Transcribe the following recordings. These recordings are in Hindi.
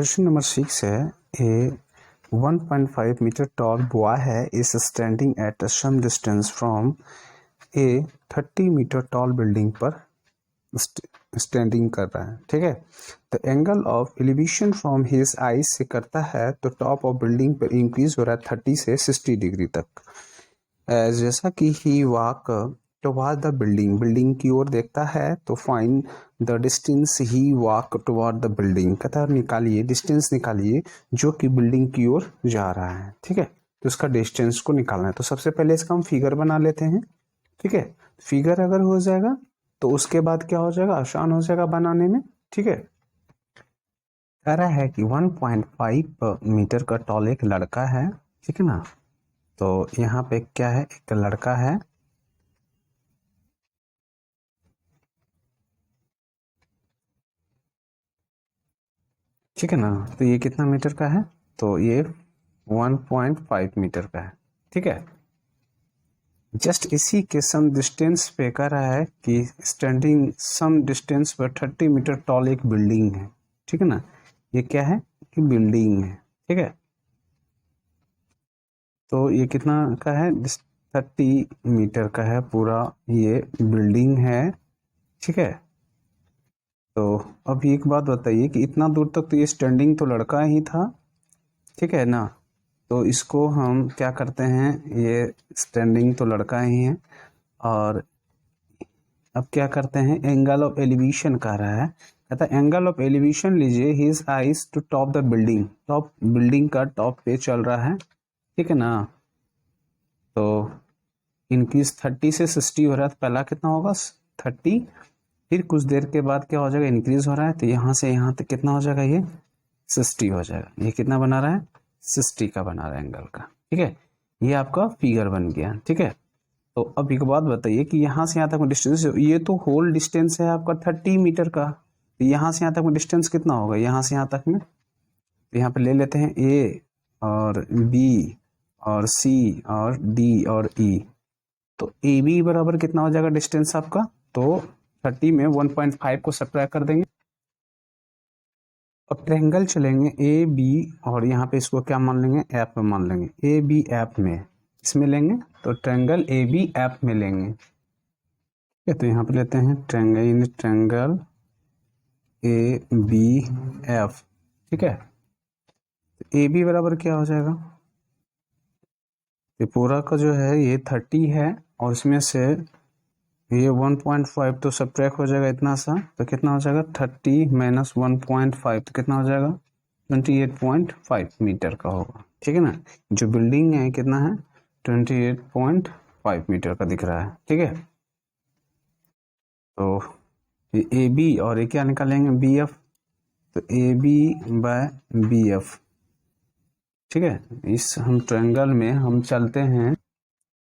क्वेश्चन नंबर 6 है ए 1.5 मीटर टॉल बॉय है is standing at some distance from a 30 metre tall building पर स्टैंडिंग कर रहा है। ठीक है, the angle of elevation from his eyes से करता है तो टॉप ऑफ बिल्डिंग पर इंक्रीज हो रहा है 30 से 60 डिग्री तक। जैसा कि ही वॉक टुवर्ड द बिल्डिंग की ओर देखता है तो find the distance he walk toward the building, कहता है निकालिए डिस्टेंस निकालिए जो कि बिल्डिंग की ओर जा रहा है। ठीक है, तो उसका डिस्टेंस को निकालना है। तो सबसे पहले इसका हम फिगर बना लेते हैं। ठीक है, फिगर अगर हो जाएगा तो उसके बाद क्या हो जाएगा, आसान हो जाएगा बनाने में। ठीक है, कह रहा है कि 1.5 मीटर का टॉल एक लड़का है। ठीक है ना, तो यहाँ पे क्या है, एक लड़का है। ठीक है ना, तो ये कितना मीटर का है, तो ये 1.5 मीटर का है। ठीक है, जस्ट इसी के सम डिस्टेंस पे कह रहा है कि स्टैंडिंग सम डिस्टेंस पर 30 मीटर टॉल एक बिल्डिंग है। ठीक है ना, ये क्या है कि बिल्डिंग है। ठीक है, तो ये कितना का है, 30 मीटर का है पूरा ये बिल्डिंग है। ठीक है, तो अब एक बात बताइए कि इतना दूर तक तो ये स्टैंडिंग तो लड़का ही था। ठीक है ना, तो इसको हम क्या करते हैं, ये स्टैंडिंग तो लड़का ही है और अब क्या करते हैं, एंगल ऑफ एलिवेशन कह रहा है। कहता है एंगल ऑफ एलिवेशन लीजिए his eyes to top the building, top building का टॉप पे चल रहा है। ठीक है ना, तो इंक्रीज 30 से 60 हो रहा है, तो पहला कितना होगा 30, फिर कुछ देर के बाद क्या हो जाएगा, इंक्रीज हो रहा है, तो यहाँ से यहाँ तक कितना हो जाएगा, ये 60 हो जाएगा। ये कितना बना रहा है, 60 का बना रहा है एंगल का। ठीक है, ये आपका फिगर बन गया। ठीक है, तो अब एक बात बताइए कि यहाँ से यहाँ तक में डिस्टेंस, ये तो होल डिस्टेंस है आपका 30 मीटर का, तो यहाँ से यहाँ तक में डिस्टेंस कितना होगा, यहाँ से यहाँ तक में, तो यहाँ पे ले लेते हैं ए और बी और सी और डी और ई, तो ए बी बराबर कितना हो जाएगा डिस्टेंस आपका, तो 30 में 1.5 को सब्ट्रैक्ट कर देंगे। अब ट्रायंगल चलेंगे ए बी और यहाँ पे इसको क्या मान लेंगे, एफ में मान लेंगे, ए बी एफ में इसमें लेंगे, तो ट्रायंगल ए बी एफ में लेंगे। ठीक है, तो यहाँ पे लेते हैं ट्रायंगल ए बी एफ। ठीक है, तो ए बी बराबर क्या हो जाएगा, ये पूरा का जो है ये 30 है और इसमें से ये 1.5 तो सब्ट्रैक्ट हो जाएगा इतना सा, तो कितना हो जाएगा 30 माइनस 1.5, तो कितना हो जाएगा 28.5 मीटर का होगा। ठीक है ना, जो बिल्डिंग है कितना है 28.5 मीटर का दिख रहा है। ठीक है, तो ये ए बी और ये क्या निकालेंगे बी एफ, तो A B by B F. ठीक है, इस हम ट्रायंगल में हम चलते हैं,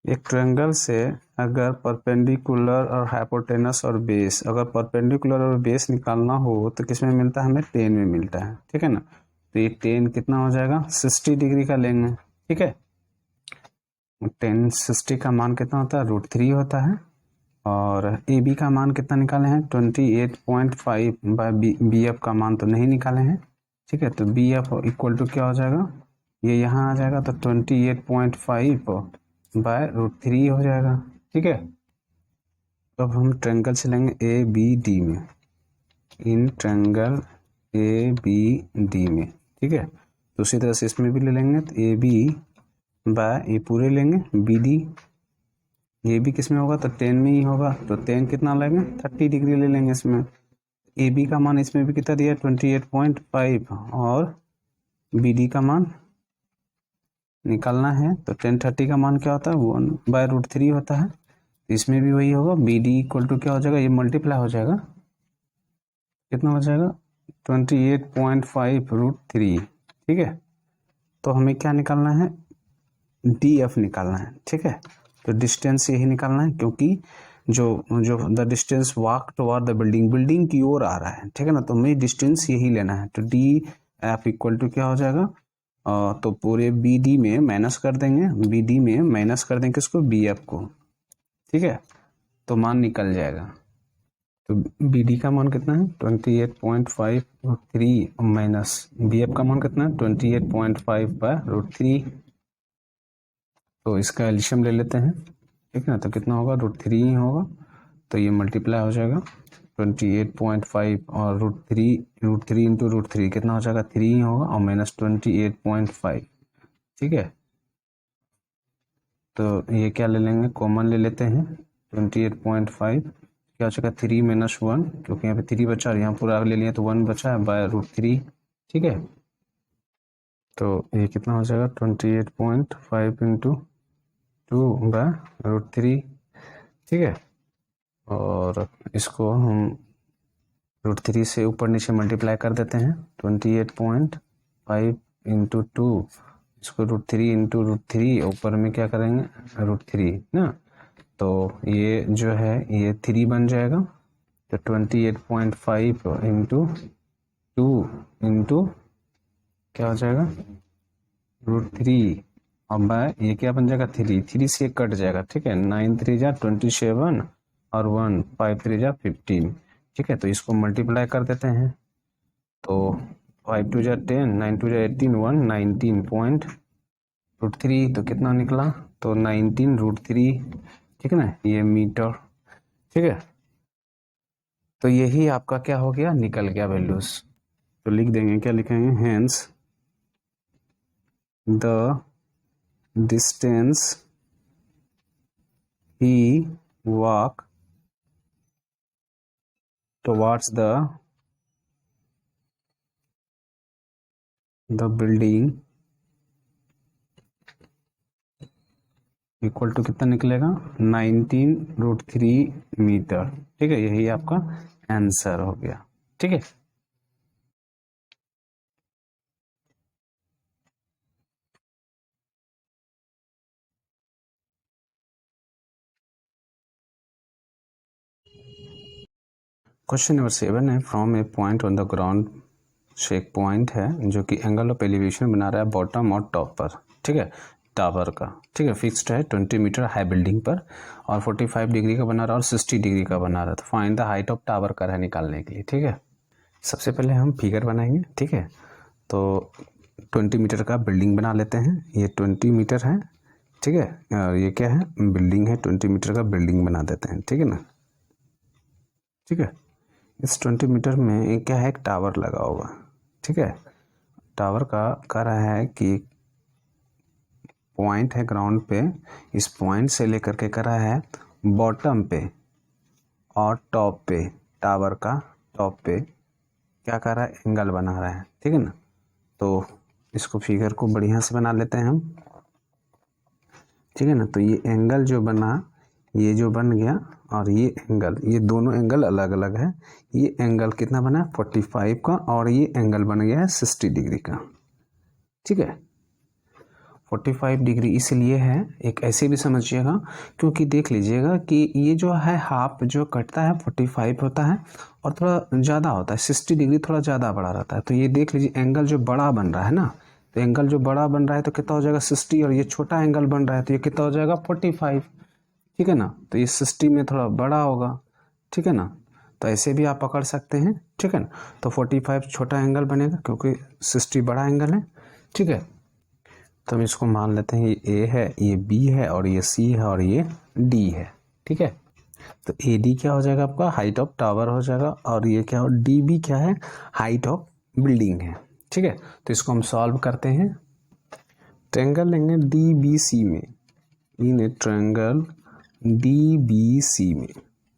एक ट्रायंगल से अगर परपेंडिकुलर और हाइपोटेनस और बेस, अगर परपेंडिकुलर और बेस निकालना हो तो किस में मिलता है, हमें 10 में मिलता है। ठीक है ना, तो ये 10 कितना हो जाएगा 60 डिग्री का लेंगे। ठीक है, 10 60 का मान कितना होता है √3 होता है, और ए बी का मान कितना निकाले हैं 28.5 बाय बी एफ का मान तो नहीं निकाले हैं। ठीक है, तो बी एफ इक्वल टू क्या हो जाएगा, ये यहाँ आ जाएगा, तो 28.5 बाय √3 हो जाएगा। ठीक है, तो अब हम ट्रायंगल चलेंगे ए बी डी में, in triangle A B D में। ठीक है, तो उसी तरह से इसमें भी ले लेंगे, तो ए बी बाय ये पूरे लेंगे बी डी, ये भी किस में होगा, तो 10 में ही होगा, तो 10 कितना लेंगे 30 डिग्री ले लेंगे इसमें। ए बी का मान इसमें भी कितना दिया 28.5 और बी डी का मान निकालना है, तो 10 30 का मान क्या होता है 1/√3 होता है, तो इसमें भी वही होगा, बी डी इक्वल टू क्या हो जाएगा, ये मल्टीप्लाई हो जाएगा, कितना हो जाएगा 28.5√3। ठीक है, तो हमें क्या निकालना है, डी एफ निकालना है। ठीक है, तो डिस्टेंस यही निकालना है, क्योंकि जो जो the distance walk toward the building की ओर आ रहा है। ठीक है ना, तो हमें डिस्टेंस यही लेना है, तो डी एफ इक्वल टू क्या हो जाएगा, तो पूरे बी डी में माइनस कर देंगे, बी डी में माइनस कर देंगे किसको, बी एफ को। ठीक है, तो मान निकल जाएगा। तो बी डी का मान कितना है 28.5√3 माइनस बी एफ का मान कितना है 28.5/√3। तो इसका एलसीएम ले लेते हैं, ठीक है ना। तो कितना होगा √3 ही होगा, तो ये मल्टीप्लाई हो जाएगा 28.5 और √3 इंटू √3 कितना हो जाएगा 3 ही होगा और माइनस 28.5, ठीक है। तो ये क्या ले लेंगे, कॉमन ले लेते हैं 28.5 क्या हो जाएगा 3 माइनस 1, क्योंकि यहाँ पे 3 बचा और यहाँ पूरा ले लिया तो 1 बचा है /√3, ठीक है। तो ये कितना हो जाएगा 28.5 इंटू 2/√3, ठीक है। और इसको हम √3 से ऊपर नीचे मल्टीप्लाई कर देते हैं 28.5 इंटू 2, इसको √3 इंटू √3 ऊपर में क्या करेंगे √3 ना। तो ये जो है ये 3 बन जाएगा, तो 28.5 इंटू 2 इंटू क्या हो जाएगा √3 और बाय ये क्या बन जाएगा 3 से कट जाएगा, ठीक है। 9 3 जा 27 और 1 5 3 जा 15, ठीक है। तो इसको मल्टीप्लाई कर देते हैं, तो 5 2 जा 10 9 2 जा 18 1 19.√3, तो कितना निकला तो 19√3, ठीक है ना, ये मीटर, ठीक है। तो यही आपका क्या हो गया निकल गया वैल्यूज। तो लिख देंगे, क्या लिखेंगे, hence the distance he walk towards the building equal to कितना निकलेगा 19√3 मीटर, ठीक है। यही आपका आंसर हो गया, ठीक है। क्वेश्चन नंबर 7 है, from a point on the ground से एक पॉइंट है जो कि एंगल ऑफ एलिवेशन बना रहा है बॉटम और टॉप पर, ठीक है, टावर का, ठीक है। फिक्स्ड है 20 मीटर हाई बिल्डिंग पर और 45 डिग्री का बना रहा है और 60 डिग्री का बना रहा है। तो find the height of tower कर है निकालने के लिए, ठीक है। सबसे पहले हम फिगर बनाएंगे, ठीक है। तो 20 मीटर का बिल्डिंग बना लेते हैं, ये 20 मीटर है, ठीक है। और ये क्या है बिल्डिंग है, 20 मीटर का बिल्डिंग बना देते हैं, ठीक है ना, ठीक है। इस 20 मीटर में एक क्या है एक टावर लगा होगा, ठीक है। टावर का कह रहा है कि पॉइंट है ग्राउंड पे, इस पॉइंट से लेकर के कर रहा है बॉटम पे और टॉप पे, टावर का टॉप पे क्या कर रहा है एंगल बना रहा है, ठीक है ना। तो इसको फिगर को बढ़िया से बना लेते हैं हम, ठीक है ना। तो ये एंगल जो बना, ये जो बन गया और ये एंगल, ये दोनों एंगल अलग अलग है। ये एंगल कितना बना 45 का और ये एंगल बन गया है 60 डिग्री का, ठीक है। 45 डिग्री इसलिए है, एक ऐसे भी समझिएगा क्योंकि देख लीजिएगा कि ये जो है हाफ जो कटता है 45 होता है और थोड़ा ज़्यादा होता है 60 डिग्री, थोड़ा ज़्यादा बड़ा रहता है। तो ये देख लीजिए एंगल जो बड़ा बन रहा है ना, तो एंगल जो बड़ा बन रहा है तो कितना हो जाएगा 60 और ये छोटा एंगल बन रहा है तो ये कितना हो जाएगा 45, ठीक है ना। तो ये 60 में थोड़ा बड़ा होगा, ठीक है ना। तो ऐसे भी आप पकड़ सकते हैं, ठीक है ना। तो 45 छोटा एंगल बनेगा क्योंकि 60 बड़ा एंगल है, ठीक है। तो हम इसको मान लेते हैं, ये ए है, ये बी है और ये सी है और ये डी है, ठीक है। तो ए डी क्या हो जाएगा आपका हाइट ऑफ टावर हो जाएगा और ये क्या हो डी बी क्या है हाइट ऑफ बिल्डिंग है, ठीक है। तो इसको हम सॉल्व करते हैं, ट्रायंगल लेंगे डी बी सी में, in triangle D B C में,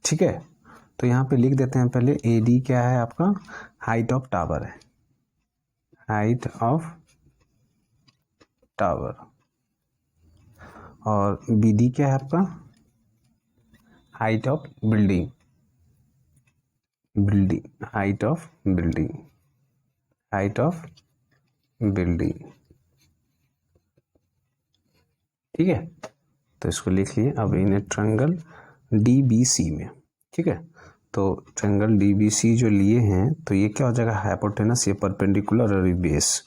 ठीक है। तो यहाँ पे लिख देते हैं पहले ए डी क्या है आपका हाइट ऑफ टावर है, हाइट ऑफ टावर, और बी डी क्या है आपका height of building, height of building, height of building, ठीक है। तो इसको लिख लिए। अब in triangle D B C में, ठीक है। तो ट्रायंगल डी बी सी जो लिए हैं तो ये क्या हो जाएगा हाइपोटेनस, ये परपेंडिकुलर और ये बेस।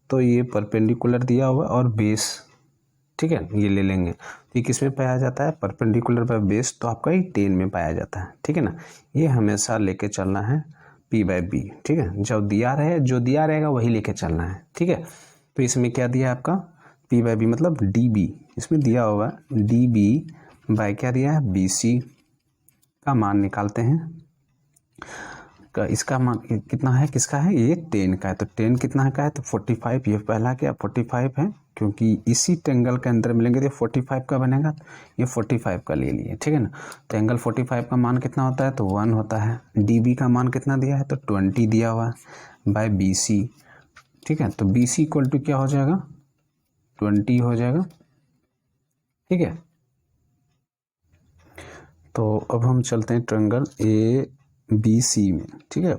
तो ये परपेंडिकुलर दिया हुआ और बेस, ठीक है, ये ले लेंगे। ये किस में पाया जाता है, परपेंडिकुलर बाय बेस, तो आपका ये टेन में पाया जाता है, ठीक है ना। ये हमेशा लेके चलना है P बाय बी, ठीक है, जब दिया रहे जो दिया रहेगा वही लेके चलना है, ठीक है। तो इसमें क्या दिया है आपका P बाय बी मतलब डी बी, इसमें दिया होगा डी बी बाय क्या दिया है बी सी का मान निकालते हैं। इसका मान कितना है, किसका है, ये 10 का है, तो 10 कितना का है तो 45, ये पहला क्या 45 है, क्योंकि इसी ट्रायंगल के अंदर मिलेंगे तो 45 का बनेगा, ये 45 का ले लिए, ठीक है ना। तो एंगल 45 का मान कितना होता है तो 1 होता है। डी बी का मान कितना दिया है तो 20 दिया हुआ है बाय बी सी, ठीक है। तो बी सी इक्वल टू क्या हो जाएगा 20 हो जाएगा, ठीक है। तो अब हम चलते हैं ट्रायंगल ए बी सी में, ठीक है,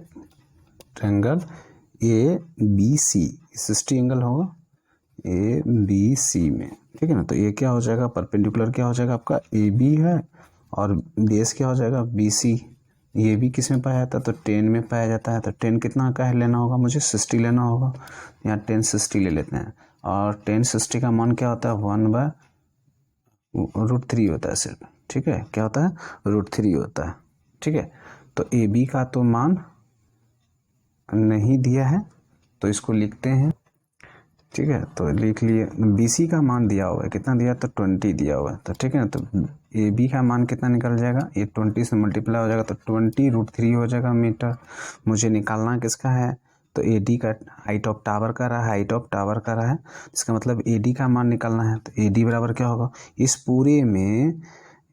triangle A B C 60 angle होगा ए बी सी में, ठीक है ना। तो ये क्या हो जाएगा परपेंडिकुलर क्या हो जाएगा आपका ए बी है और बेस क्या हो जाएगा बी सी। ये भी किस में पाया जाता है तो 10 में पाया जाता है। तो 10 कितना का है लेना होगा मुझे 60 लेना होगा, यहाँ 10 60 ले लेते हैं, और 10 60 का मान क्या होता है 1/√3 होता है सिर्फ, ठीक है, क्या होता है √3 होता है, ठीक है। तो ए बी का तो मान नहीं दिया है तो इसको लिखते हैं, ठीक है, तो लिख लिए। बी सी का मान दिया हुआ है, कितना दिया तो 20 दिया हुआ है, तो ठीक है ना। तो ए बी का मान कितना निकल जाएगा, ये 20 से मल्टीप्लाई हो जाएगा तो 20√3 हो जाएगा मीटर। मुझे निकालना किसका है तो ए डी का, हाइट ऑफ टावर का रहा है, हाइट ऑफ टावर का रहा है, इसका मतलब ए डी का मान निकालना है। तो ए डी बराबर क्या होगा, इस पूरे में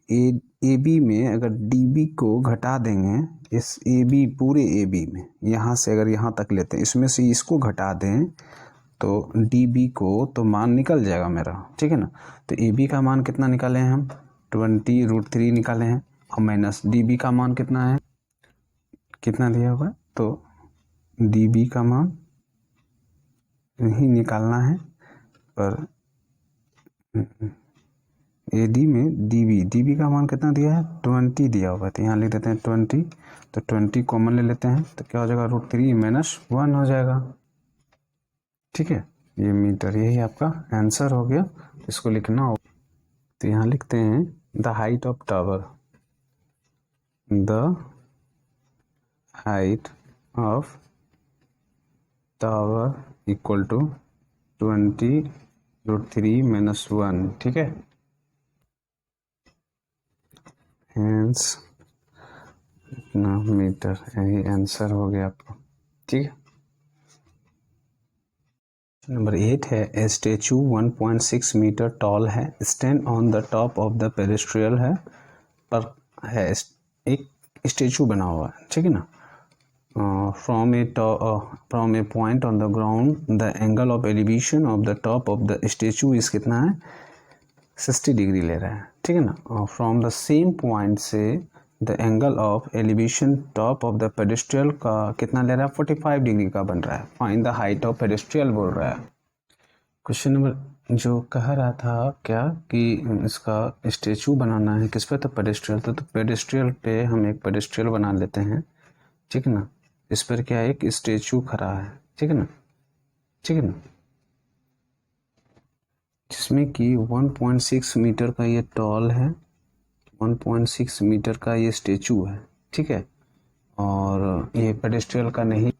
ए बी में अगर डी बी को घटा देंगे, इस ए बी पूरे ए बी में यहाँ से अगर यहाँ तक लेते हैं, इसमें से इसको घटा दें तो डी बी को तो मान निकल जाएगा मेरा, ठीक है ना। तो ए बी का मान कितना निकाले हैं हम 20√3 निकाले हैं, और माइनस डी बी का मान कितना है, कितना दिया हुआ है तो डी बी का मान नहीं निकालना है, पर ए डी में डी बी का मान कितना दिया है 20 दिया हुआ है, तो यहाँ लिख देते हैं 20, तो 20 कॉमन ले लेते हैं तो क्या हो जाएगा √3 - 1 हो जाएगा, ठीक है। ये मीटर, यही आपका आंसर हो गया, इसको लिखना हो तो यहाँ लिखते हैं the height of tower, the height of tower equal to 20√3 - 1, ठीक है। हेंस इतना मीटर, यही आंसर हो गया आपका, ठीक है। नंबर 8 है ए स्टेचू 1.6 मीटर टॉल है, stand on the top of the pedestal है, पर है एक स्टेचू बना हुआ है, ठीक है ना। From a point on the ground the angle of elevation of the top of the statue इस कितना है 60 डिग्री ले रहा है, ठीक है ना। फ्रॉम द सेम पॉइंट से the angle of elevation top of the pedestal का कितना ले रहा है 45 डिग्री का बन रहा है, फाइंड द हाइट ऑफ पेडेस्ट्रियल बोल रहा है। क्वेश्चन नंबर जो कह रहा था क्या कि इसका स्टेचू बनाना है किस पे तो पेडेस्ट्रियल, तो पेडेस्ट्रियल पे हम एक पेडेस्ट्रियल बना लेते हैं, ठीक है ना। इस पर क्या एक स्टेचू खड़ा है, ठीक है ना, ठीक है ना, जिसमें कि 1.6 मीटर का ये टॉल है, 1.6 मीटर का ये स्टेचू है, ठीक है, और ये पेडेस्ट्रियल का नहीं,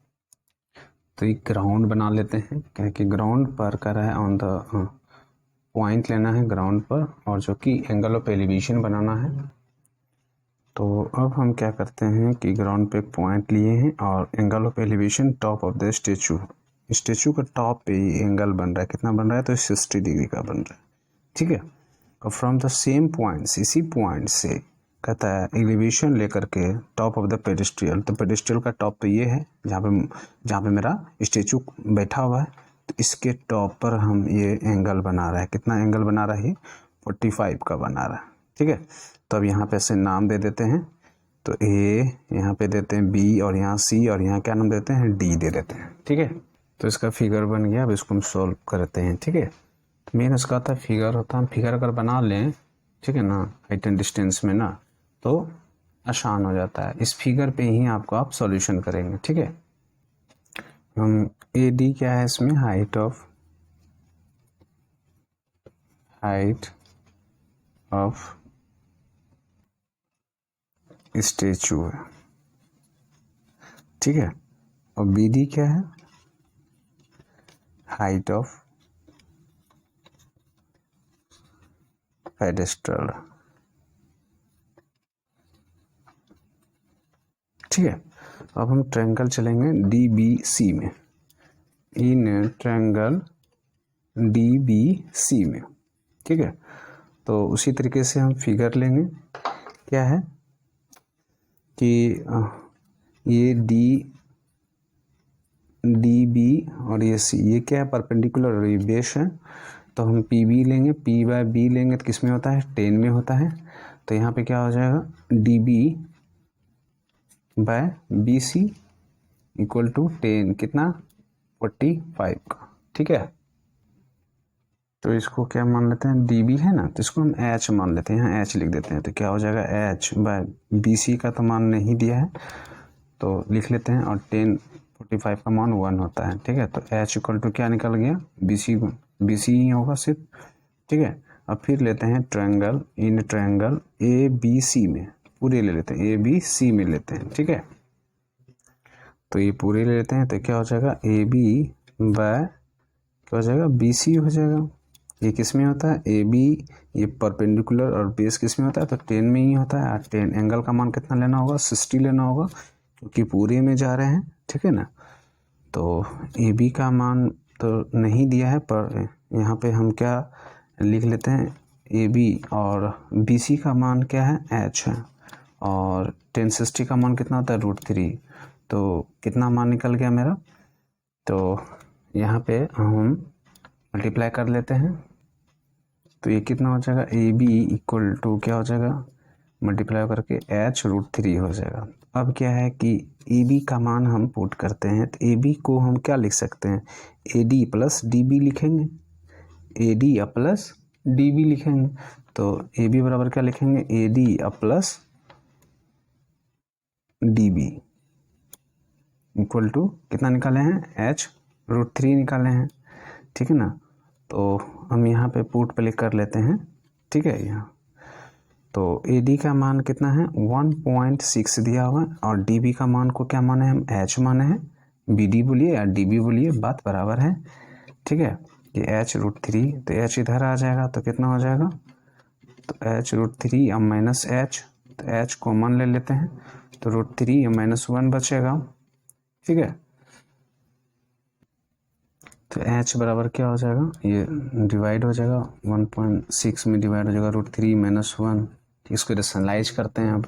तो एक ग्राउंड बना लेते हैं, क्या कि ग्राउंड पर कर रहा है ऑन द पॉइंट लेना है ग्राउंड पर, और जो कि एंगल ऑफ एलिवेशन बनाना है। तो अब हम क्या करते हैं कि ग्राउंड पे एक पॉइंट लिए हैं और angle of elevation top of the statue, statue का टॉप पे ही एंगल बन रहा है, कितना बन रहा है तो 60 डिग्री का बन रहा है, ठीक है। और फ्रॉम द सेम पॉइंट, इसी पॉइंट से कहता है एलिवेशन लेकर के टॉप ऑफ द पेडेस्ट्रियल, तो पेडेस्ट्रियल का टॉप तो ये है जहाँ पे मेरा स्टेचू बैठा हुआ है, तो इसके टॉप पर हम ये एंगल बना रहा है, कितना एंगल बना रहा है 45 का बना रहा है, ठीक है। तो अब यहाँ पे ऐसे नाम दे देते हैं, तो ए यहाँ पे देते हैं बी, और यहाँ सी, और यहाँ क्या नाम देते हैं डी दे देते हैं, ठीक है। तो इसका फिगर बन गया, अब इसको हम सॉल्व करते हैं, ठीक है। तो मेन इसका था फिगर होता है, हम फिगर अगर बना लें, ठीक है ना, हाइट एंड डिस्टेंस में ना, तो आसान हो जाता है, इस फिगर पे ही आपको आप सॉल्यूशन करेंगे, ठीक है। हम ए डी क्या है इसमें हाइट ऑफ स्टेचू है, ठीक है। और BD क्या है, हाइट ऑफ पेडेस्ट्रल, ठीक है। अब हम ट्रायंगल चलेंगे DBC में, इन ट्रायंगल DBC में, ठीक है। तो उसी तरीके से हम फिगर लेंगे, क्या है कि ये DB और ये C, ये क्या है, परपेंडिकुलर और ये बेस है। तो हम PB लेंगे, P/B लेंगे तो किस में होता है, 10 में होता है। तो यहाँ पे क्या हो जाएगा, DB/BC इक्वल टू 10, कितना, 45 का, ठीक है। तो इसको क्या मान लेते हैं, DB है ना, तो इसको हम H मान लेते हैं, यहाँ H लिख देते हैं। तो क्या हो जाएगा, H/BC का तो मान नहीं दिया है तो लिख लेते हैं, और 10 45 का मान 1 होता है, ठीक है। तो H इक्वल टू क्या निकल गया, BC ही होगा सिर्फ, ठीक है। अब फिर लेते हैं ट्रायंगल, इन ट्रायंगल ABC में, पूरे ले लेते हैं, ABC में लेते हैं, ठीक है। तो ये पूरे ले लेते हैं, तो क्या हो जाएगा, क्या हो जाएगा, BC हो जाएगा। ये किस में होता है, AB, ये परपेंडिकुलर और बेस किस में होता है, तो 10 में ही होता है। 10 एंगल का मान कितना लेना होगा, 60 लेना होगा, क्योंकि पूरे में जा रहे हैं, ठीक है ना। तो AB का मान तो नहीं दिया है, पर यहाँ पे हम क्या लिख लेते हैं, AB और BC का मान क्या है, H है, और 1060 का मान कितना होता है, √3। तो कितना मान निकल गया मेरा, तो यहाँ पे हम मल्टीप्लाई कर लेते हैं। तो ये कितना हो जाएगा, AB इक्वल टू क्या हो जाएगा, मल्टीप्लाई करके H√3 हो जाएगा। अब क्या है कि AB का मान हम पुट करते हैं, तो AB को हम क्या लिख सकते हैं, AD + DB लिखेंगे, AD + DB लिखेंगे। तो AB बराबर क्या लिखेंगे, AD + DB इक्वल टू कितना निकाले हैं, H√3 निकाले हैं, ठीक है ना। तो हम यहाँ पे पुट प्ले कर लेते हैं, ठीक है। यहाँ तो AD का मान कितना है, 1.6 दिया हुआ है, और DB का मान को क्या माने, हम H माने हैं, BD बोलिए या DB बोलिए, बात बराबर है, ठीक है। ये H√3, तो H इधर आ जाएगा, तो कितना हो जाएगा, तो H√3 अब माइनस H, तो H कॉमन ले लेते हैं, तो √3 -1 बचेगा, ठीक है। तो H बराबर क्या हो जाएगा, ये डिवाइड हो जाएगा, 1.6 में डिवाइड हो जाएगा, √3 - 1। इसको रेशनलाइज करते हैं अब,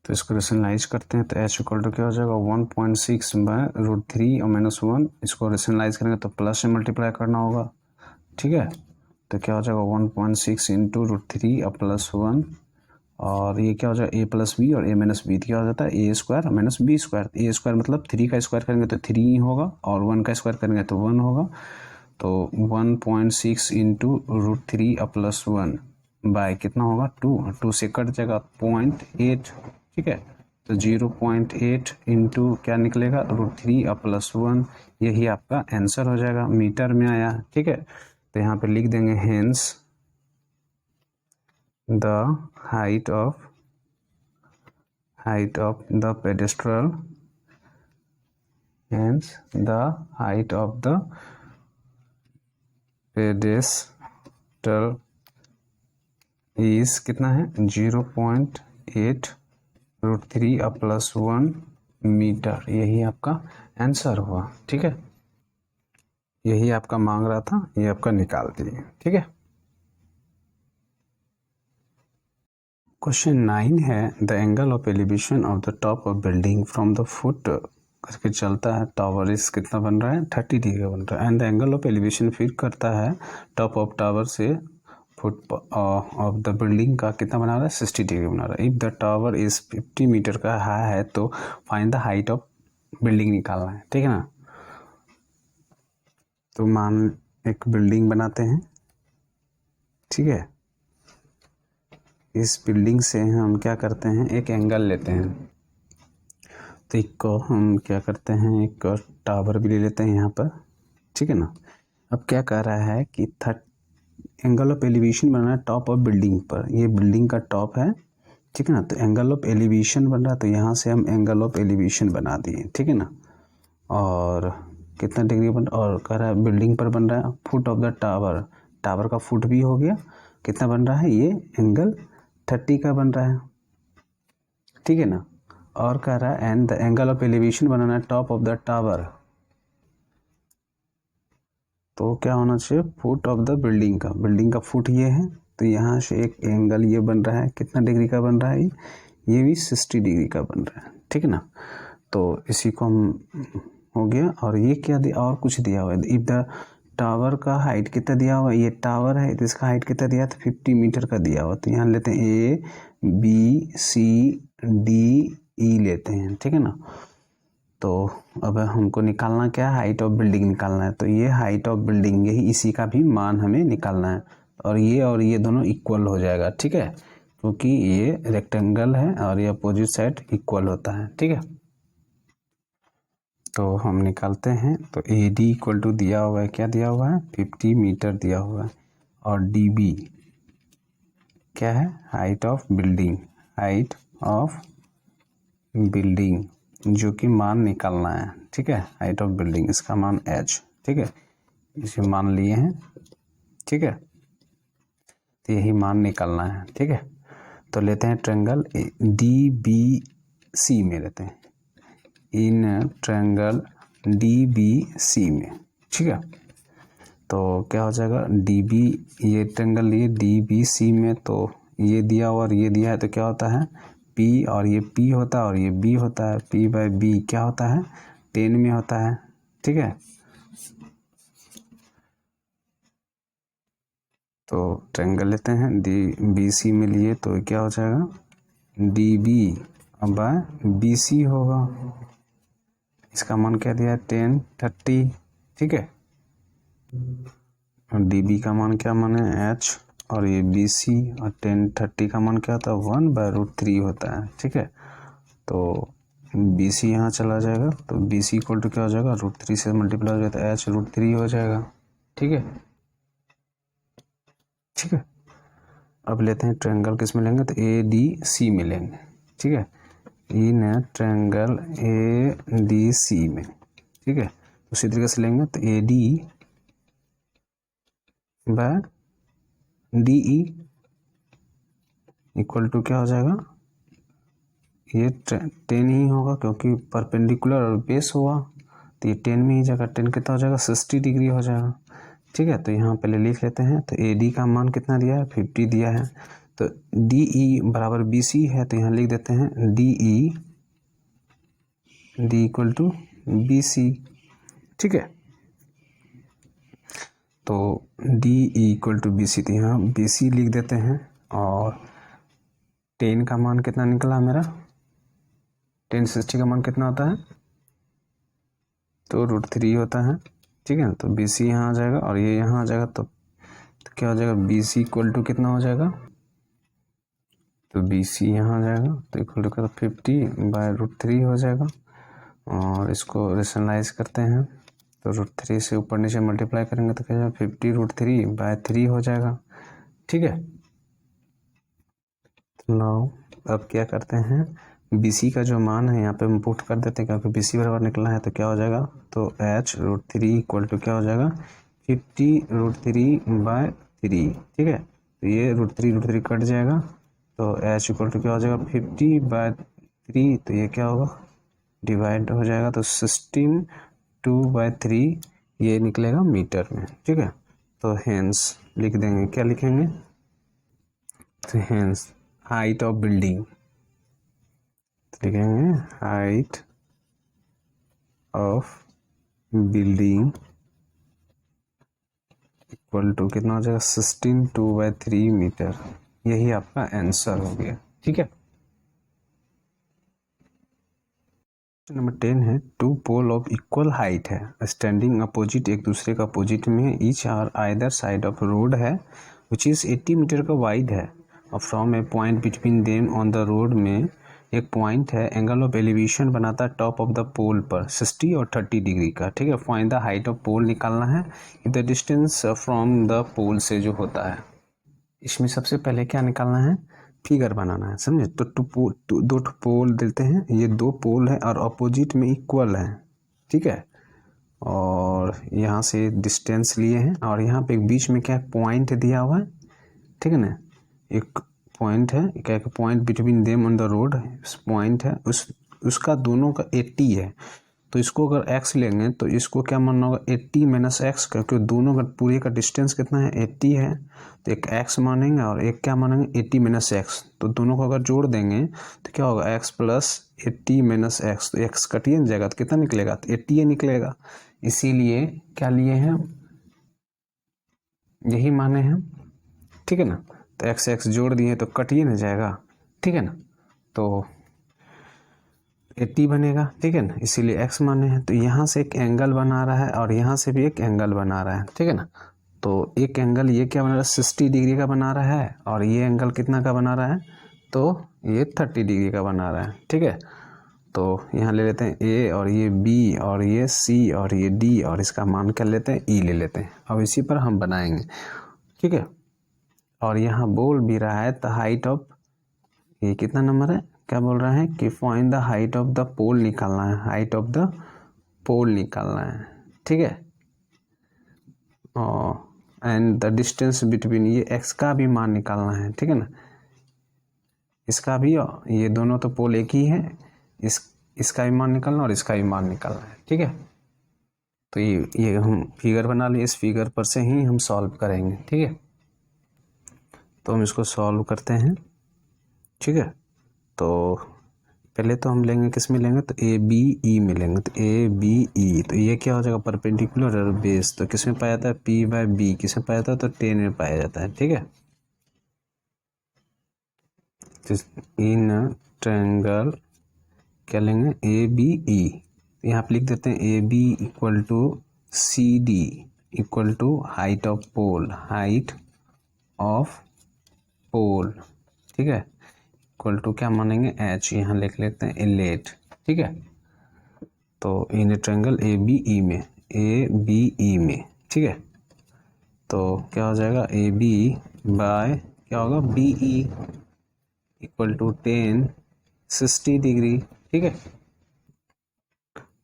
तो इसको रेशनलाइज करते हैं, तो H इक्वल टू क्या हो जाएगा, 1.6/√3 और -1। इसको रेशनलाइज करेंगे तो प्लस से मल्टीप्लाई करना होगा, ठीक है। तो क्या हो जाएगा, 1.6 × √3 और +1, और ये क्या हो जाएगा, A + B और A - B क्या हो जाता है, A² - B²। A² मतलब 3 का स्क्वायर करेंगे तो 3 ही होगा, और 1 का स्क्वायर करेंगे तो 1 होगा। तो 1.6 × √3 और +1 बाय कितना होगा, 2 से कट जाएगा 0.8, ठीक है। तो 0.8 इंटू क्या निकलेगा, √3 और +1, यही आपका आंसर हो जाएगा, मीटर में आया, ठीक है। तो यहाँ पे लिख देंगे, hence the height of the pedestal, hence the height of the pedestal is कितना है, 0.8 √3 और +1 मीटर, यही आपका आंसर हुआ, ठीक है। यही आपका मांग रहा था, ये आपका निकाल दिए, ठीक है। क्वेश्चन 9 है, the angle of elevation of the top of building from the foot करके चलता है, टावर इस कितना बन रहा है, 30 डिग्री बन रहा है, and the angle of elevation फिर करता है टॉप ऑफ टावर से फुट ऑफ द बिल्डिंग का कितना बना रहा है, 60 डिग्री बना रहा है। If the tower is 50 metre का हाई है, तो find the height of building निकालना है, ठीक है ना। तो मान एक बिल्डिंग बनाते हैं, ठीक है। इस बिल्डिंग से हम क्या करते हैं, एक एंगल लेते हैं, तो एक को हम क्या करते हैं, एक टावर भी ले लेते हैं यहाँ पर, ठीक है ना। अब क्या कह रहा है कि एंगल ऑफ एलिवेशन बना है टॉप ऑफ बिल्डिंग पर, ये बिल्डिंग का टॉप है, ठीक है ना। तो एंगल ऑफ एलिवेशन बन रहा है, तो यहाँ से हम एंगल ऑफ एलिवेशन बना दिए, ठीक है ना। और कितना डिग्री बन, और कह रहा है बिल्डिंग पर बन रहा है foot of the tower, tower का फुट भी हो गया, कितना बन रहा है ये एंगल 30 का बन रहा है, ठीक है ना। और कह रहा है and the angle of elevation बनाना है टॉप ऑफ द टावर, तो क्या होना चाहिए फुट ऑफ द बिल्डिंग का, बिल्डिंग का फुट ये है, तो यहाँ से एक एंगल ये बन रहा है, कितना डिग्री का बन रहा है ये भी 60 डिग्री का बन रहा है, ठीक है ना। तो इसी को हम हो गया। और ये क्या दिया, और कुछ दिया हुआ है, इफ द टावर का हाइट कितना दिया हुआ है, ये टावर है तो इसका हाइट कितना दिया था 50 मीटर का दिया हुआ, तो यहाँ लेते हैं A B C D E लेते हैं, ठीक है ना। तो अब हमको निकालना क्या है, हाइट ऑफ बिल्डिंग निकालना है, तो ये हाइट ऑफ बिल्डिंग यही इसी का भी मान हमें निकालना है, और ये दोनों इक्वल हो जाएगा, ठीक है, क्योंकि ये रेक्टेंगल है और ये अपोजिट साइड इक्वल होता है, ठीक है। तो हम निकालते हैं, तो ए डी इक्वल टू दिया हुआ है, क्या दिया हुआ है 50 मीटर दिया हुआ है, और डी बी क्या है height of building, height of building जो कि मान निकालना है, ठीक है, हाइट ऑफ बिल्डिंग इसका मान h, ठीक है, इसे मान लिए हैं, ठीक है, तो यही मान निकालना है, ठीक है। तो लेते हैं ट्रायंगल डी बी सी में लेते हैं, in triangle D B C में, ठीक है। तो क्या हो जाएगा डी बी, ये ट्रायंगल लिए डी बी सी में, तो ये दिया और ये दिया है, तो क्या होता है P और ये P होता है और ये B होता है, P बाई B क्या होता है 10 में होता है, ठीक है। तो ट्रायंगल लेते हैं डी बी सी में लिए, तो क्या हो जाएगा D B by B C होगा, इसका मान क्या दिया है 10 30, ठीक है। डी बी का मान क्या मान है h, और ये बी सी और 10 30 का मान क्या होता है 1/√3 होता है, ठीक है। तो बी सी यहाँ चला जाएगा, तो बी सी इक्वल टू क्या हो जाएगा √3 से मल्टीप्लाई हो जाता है h√3 हो जाएगा, ठीक है, ठीक है। अब लेते हैं ट्रायंगल किस में लेंगे, तो ए डी सी में लेंगे, ठीक है, इन ट्रायंगल ए डी सी में, ठीक है। उसी तरीके से लेंगे, तो A D by D E equal to क्या हो जाएगा, ये 10 ही होगा क्योंकि परपेंडिकुलर और बेस हुआ, तो ये 10 में ही जाएगा, 10 कितना हो जाएगा 60 डिग्री हो जाएगा, ठीक है। तो यहाँ पहले लिख लेते हैं, तो ए डी का मान कितना दिया है 50 दिया है, तो डी ई बराबर बी सी है, तो यहाँ लिख देते हैं D E D equal to B C, ठीक है। तो D E equal to B C, तो यहाँ बी सी लिख देते हैं, और 10 का मान कितना निकला मेरा 1060 का मान कितना होता है, तो √3 होता है, ठीक है। तो बी सी यहाँ आ जाएगा और ये यहाँ आ जाएगा, तो क्या हो जाएगा बी सी इक्वल टू कितना हो जाएगा, तो बी सी यहाँ आ जाएगा, तो इक्वल टू क्या 50/√3 हो जाएगा, और इसको रेशनलाइज करते हैं, तो √3 से ऊपर नीचे मल्टीप्लाई करेंगे तो क्या जाएगा 50√3/3 हो जाएगा, ठीक है। तो नाउ अब क्या करते हैं, बी सी का जो मान है यहाँ पे हम पुट कर देते हैं, क्योंकि बी सी बराबर निकला है, तो क्या हो जाएगा, तो h√3 इक्वल टू क्या हो जाएगा 50√3/3, ठीक है। तो ये √3 कट जाएगा, तो h इक्वल टू क्या हो जाएगा 50/3, तो ये क्या होगा डिवाइड हो जाएगा, तो 16/2/3 ये निकलेगा मीटर में, ठीक है। तो हेंस लिख देंगे, क्या लिखेंगे, तो हेंस हाइट ऑफ बिल्डिंग लिखेंगे, height of building equal to कितना हो जाएगा 16/2/3 मीटर, यही आपका आंसर हो गया, ठीक है। नंबर 10 है, two pole of equal height है, स्टैंडिंग अपोजिट एक दूसरे का अपोजिट में, each are either side of road है विच इज़ 80 मीटर का वाइड है, और from a point between them on the road में एक पॉइंट है, एंगल ऑफ एलिवेशन बनाता है टॉप ऑफ द पोल पर 60 और 30 डिग्री का, ठीक है। फाइंड द हाइट ऑफ पोल निकालना है, द डिस्टेंस फ्रॉम द पोल से जो होता है। इसमें सबसे पहले क्या निकालना है, फिगर बनाना है, समझे। तो दो पोल देते हैं, ये दो पोल है और अपोजिट में इक्वल है, ठीक है। और यहाँ से डिस्टेंस लिए हैं और यहाँ पे एक बीच में क्या पॉइंट दिया हुआ है, ठीक है ना। एक पॉइंट है, क्या point between them on the road, point है, उसका दोनों का 80 है। तो इसको अगर x लेंगे तो इसको क्या मानना होगा, 80 माइनस एक्स, क्योंकि दोनों का पूरे का डिस्टेंस कितना है, 80 है। तो एक x मानेंगे और एक क्या मानेंगे, 80 माइनस एक्स। तो दोनों को अगर जोड़ देंगे तो क्या होगा, x प्लस 80 माइनस एक्स। तो x कटिए न जाएगा तो कितना निकलेगा, तो 80 ही निकलेगा। इसीलिए क्या लिए हैं, यही माने हैं, ठीक है ना। तो x x जोड़ दिए तो कटिए न जाएगा, ठीक है ना। तो 80 बनेगा, ठीक है ना, इसीलिए x माने हैं। तो यहाँ से एक एंगल बना रहा है और यहाँ से भी एक एंगल बना रहा है, ठीक है ना। तो एक एंगल ये क्या बना रहा है, 60 डिग्री का बना रहा है और ये एंगल कितना का बना रहा है, तो ये 30 डिग्री का बना रहा है, ठीक है। तो यहाँ ले लेते हैं a और ये b और ये c और ये d और इसका मान कर लेते हैं e ले लेते हैं। अब इसी पर हम बनाएंगे, ठीक है। और यहाँ बोल भी रहा है द हाइट ऑफ, ये कितना नंबर है, क्या बोल रहा है कि find the height of the pole निकालना है, हाइट ऑफ द पोल निकालना है, ठीक है। एंड द डिस्टेंस बिटवीन, ये x का भी मान निकालना है, ठीक है ना, इसका भी। ये दोनों तो पोल एक ही है, इसका भी मान निकालना और इसका भी मान निकालना है, ठीक है। तो ये हम फिगर बना लिए, इस फिगर पर से ही हम सॉल्व करेंगे, ठीक है। तो हम इसको सॉल्व करते हैं, ठीक है। तो पहले तो हम लेंगे, किस में लेंगे, तो ए बी ई में लेंगे। तो ए बी ई, तो ये क्या हो जाएगा, परपेंडिकुलर और बेस। तो किस में पाया जाता है, पी बाय बी किस में पाया जाता है, तो 10 में पाया जाता है, ठीक है। तो इन ट्रायंगल क्या लेंगे, ए बी ई, यहाँ पे लिख देते हैं A B equal to C D equal to height of pole, height of pole, ठीक है, इक्वल टू क्या मानेंगे, h, यहाँ लिख लेते हैं एलेट, ठीक है। तो इन ट्रायंगल ए बी ई में, ए बी ई में, ठीक है। तो क्या हो जाएगा, ए बी बाय क्या होगा, B E equal to 10 60 degree, ठीक है।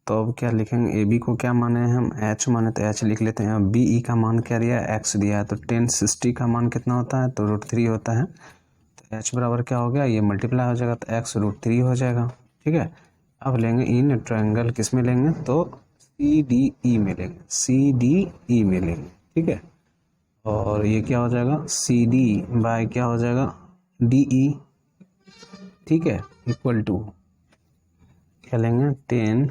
तो अब क्या लिखेंगे, ए बी को क्या माने हैं हम, h माने, तो h लिख लेते हैं। अब बी ई का मान क्या दिया है, x दिया है। तो 10 60 का मान कितना होता है, तो √3 होता है। तो h बराबर क्या हो गया, ये मल्टीप्लाई हो जाएगा तो x √3 हो जाएगा, ठीक है। अब लेंगे इन ट्रायंगल, किस में लेंगे, तो सी डी ई में लेंगे, सी डी ई में लेंगे, ठीक है। और ये क्या हो जाएगा, सी डी बाय क्या हो जाएगा, डी ई, ठीक है, इक्वल टू क्या लेंगे, 10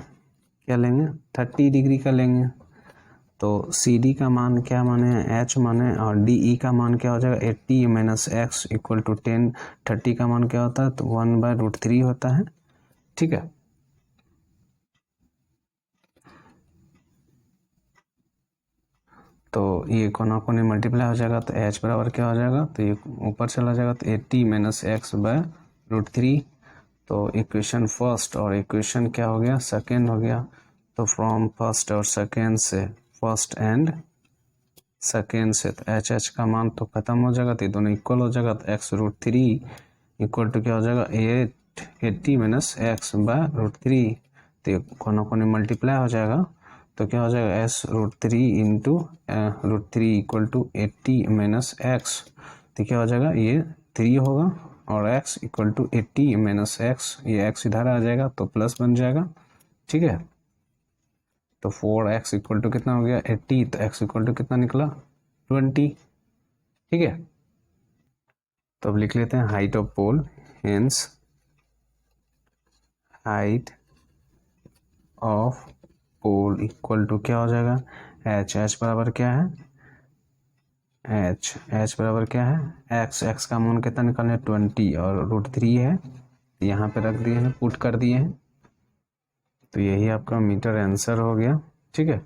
क्या लेंगे, 30 डिग्री का लेंगे। तो सी डी का मान क्या माने, h माने, और डी ई का मान क्या हो जाएगा, 80 माइनस एक्स इक्वल टू 10। 30 का मान क्या होता है, तो 1/√3 होता है, ठीक है। तो ये कोना कोने मल्टीप्लाई हो जाएगा तो h बराबर क्या हो जाएगा, तो ये ऊपर चला जाएगा तो 80 माइनस एक्स बाय √3। तो इक्वेशन फर्स्ट और इक्वेशन क्या हो गया, सेकेंड हो गया। तो फ्रॉम फर्स्ट और सेकेंड से, फर्स्ट एंड सेकेंड से, तो h का मान तो खत्म हो जाएगा, तो ये दोनों इक्वल हो जाएगा। तो x√3 इक्वल टू क्या हो जाएगा, 80 माइनस एक्स बाय √3। तो ये कोना कोने मल्टीप्लाई हो जाएगा, तो क्या हो जाएगा, s√3 into √3 equal to 80 minus x. तो क्या हो जाएगा, ये 3 होगा और x equal to 80 minus x, ये x इधर आ जाएगा तो प्लस बन जाएगा, ठीक है। तो 4x इक्वल टू कितना हो गया, 80। तो x इक्वल टू कितना निकला, 20, ठीक है। तो अब लिख लेते हैं height of pole, hence height of pole equal to क्या हो जाएगा, h बराबर क्या है, h बराबर क्या है, x का मान कितना निकालना है, 20 और √3 है, यहाँ पे रख दिए हैं, पुट कर दिए हैं। तो यही आपका मीटर आंसर हो गया, ठीक है।